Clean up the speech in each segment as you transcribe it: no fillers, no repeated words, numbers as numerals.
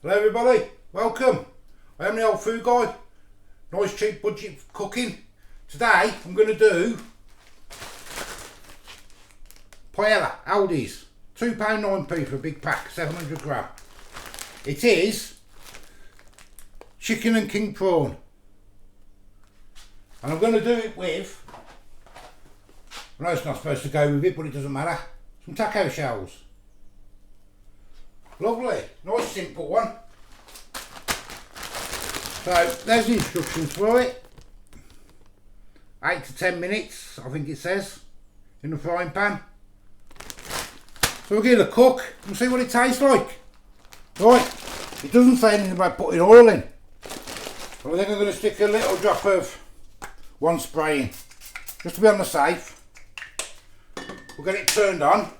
Hello everybody, welcome. I am the old food guide. Nice cheap budget cooking. Today I'm going to do paella, Aldi's. £2.9p for a big pack, 700 gram. It is chicken and king prawn. And I'm going to do it with, I know it's not supposed to go with it, but it doesn't matter, some taco shells. Lovely, nice simple one. So there's the instructions for it. 8 to 10 minutes, I think it says, in the frying pan. So we'll give it a cook and see what it tastes like. Right, it doesn't say anything about putting oil in. So I think I'm going to stick a little drop of one spray in, just to be on the safe. We'll get it turned on.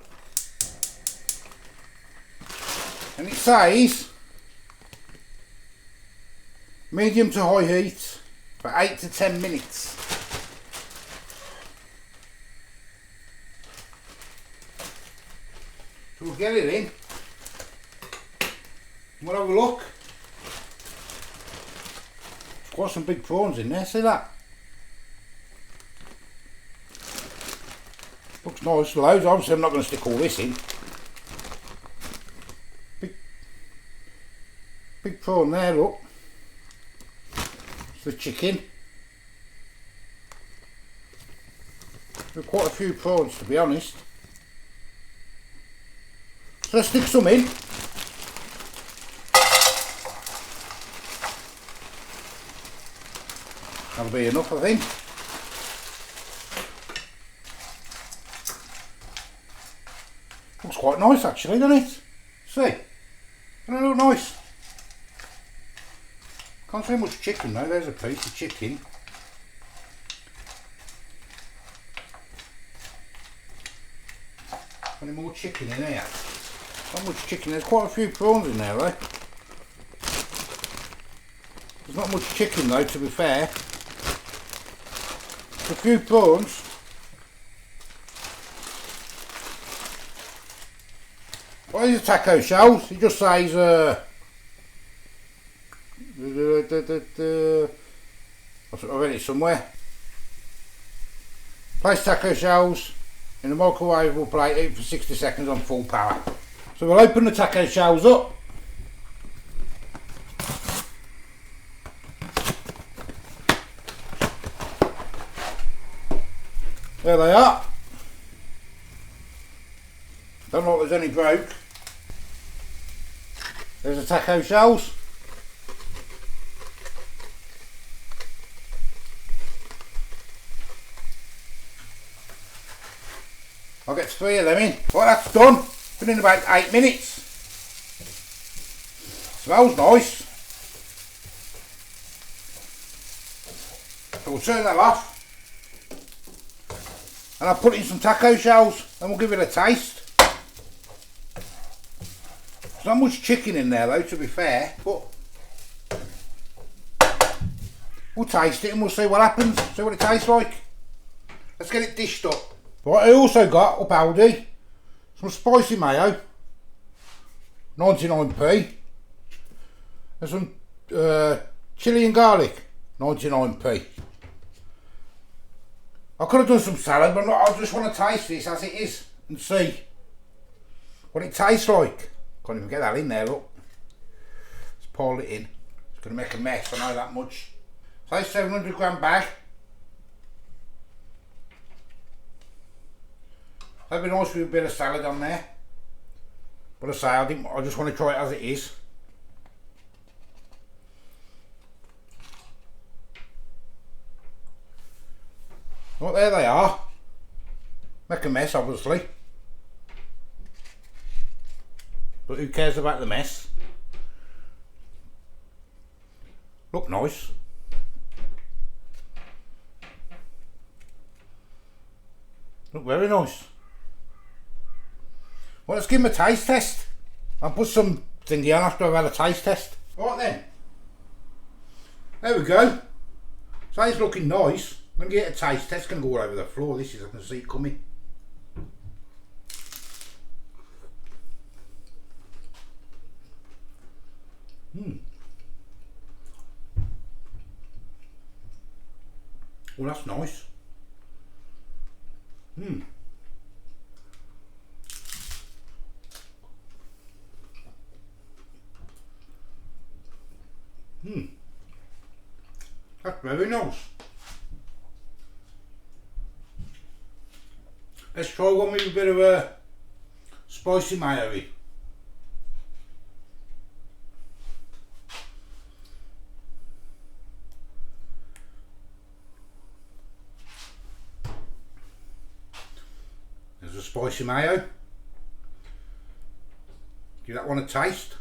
And it says medium to high heat for 8 to 10 minutes. So we'll get it in and we'll have a look. There's quite some big prawns in there, see that? Looks nice, loads. Obviously I'm not going to stick all this in. Big prawn there, look. It's the chicken. There are quite a few prawns, to be honest. So let's stick some in. That'll be enough, I think. Looks quite nice actually, doesn't it? See? Doesn't it look nice? Can't see much chicken though, there's a piece of chicken. Any more chicken in here? Not much chicken, there's quite a few prawns in there though. There's not much chicken though, to be fair. There's a few prawns. What is the taco shells? It just says I read it somewhere. Place taco shells in a microwavable plate, heat for 60 seconds on full power. So we'll open the taco shells up. There they are. Don't look like there's any broke. There's the taco shells. I'll get 3 of them in. Well, that's done. Been in about 8 minutes. Smells nice. So we'll turn that off. And I'll put in some taco shells and we'll give it a taste. There's not much chicken in there though, to be fair, but we'll taste it and we'll see what happens, see what it tastes like. Let's get it dished up. Right, I also got up Aldi some spicy mayo, 99p, and some chilli and garlic, 99p. I could have done some salad, but I just want to taste this as it is and see what it tastes like. Can't even get that in there, look. Let's pile it in. It's going to make a mess, I know that much. So it's 700 gram bag. That'd be nice with a bit of salad on there. But I say, I just want to try it as it is. Well, there they are. Make a mess, obviously. But who cares about the mess? Look nice. Look very nice. Well, let's give them a taste test. I'll put some thingy on after I've had a taste test. Right then. There we go. So it's looking nice. I'm going to get a taste test. It's going to go all over the floor. This is, I can see it coming. Well, that's nice. That's very nice. Let's try one with a bit of a spicy mayo. There's a spicy mayo. Give that one a taste.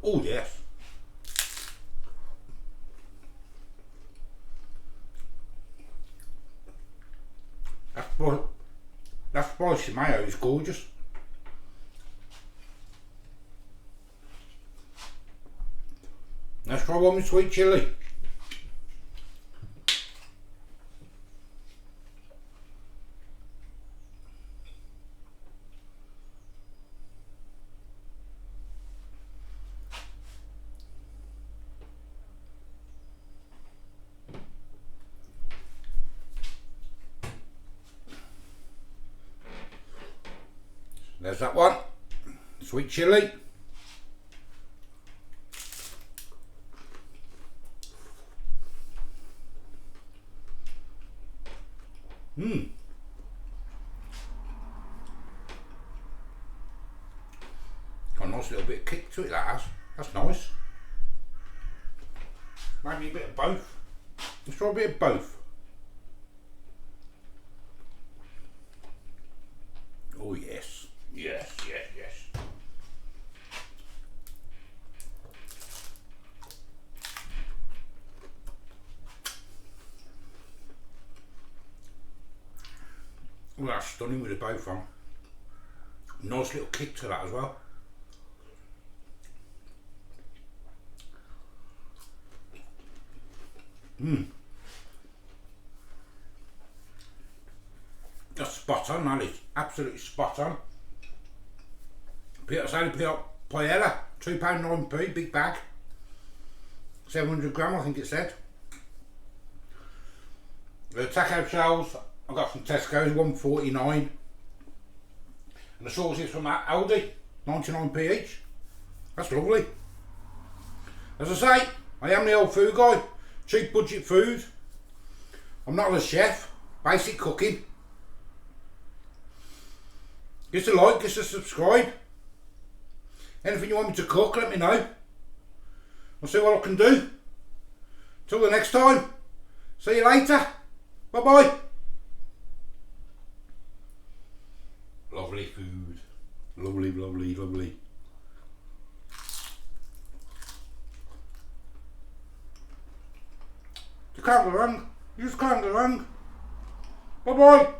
Oh yes. That spicy mayo is gorgeous. Let's try one with sweet chilli. There's that one, sweet chilli. Got a nice little bit of kick to it, that has. That's nice. Maybe a bit of both. Let's try a bit of both. Oh yes, yes, yes, yes. Well, that's stunning with the both on. Nice little kick to that as well. That's spot on, that is. Absolutely spot on. Prawn Paella, £2.9p, big bag. 700 gram, I think it said. The taco shells I got from Tesco's, £1.49. And the sauces from Aldi, 99p each. That's lovely. As I say, I am the old food guy. Cheap budget food. I'm not a chef. Basic cooking. Give us a like, give us a subscribe. Anything you want me to cook, let me know. I'll see what I can do. Till the next time. See you later. Bye bye. Lovely food. Lovely, lovely, lovely. You can't go wrong. You just can't go wrong. Bye bye.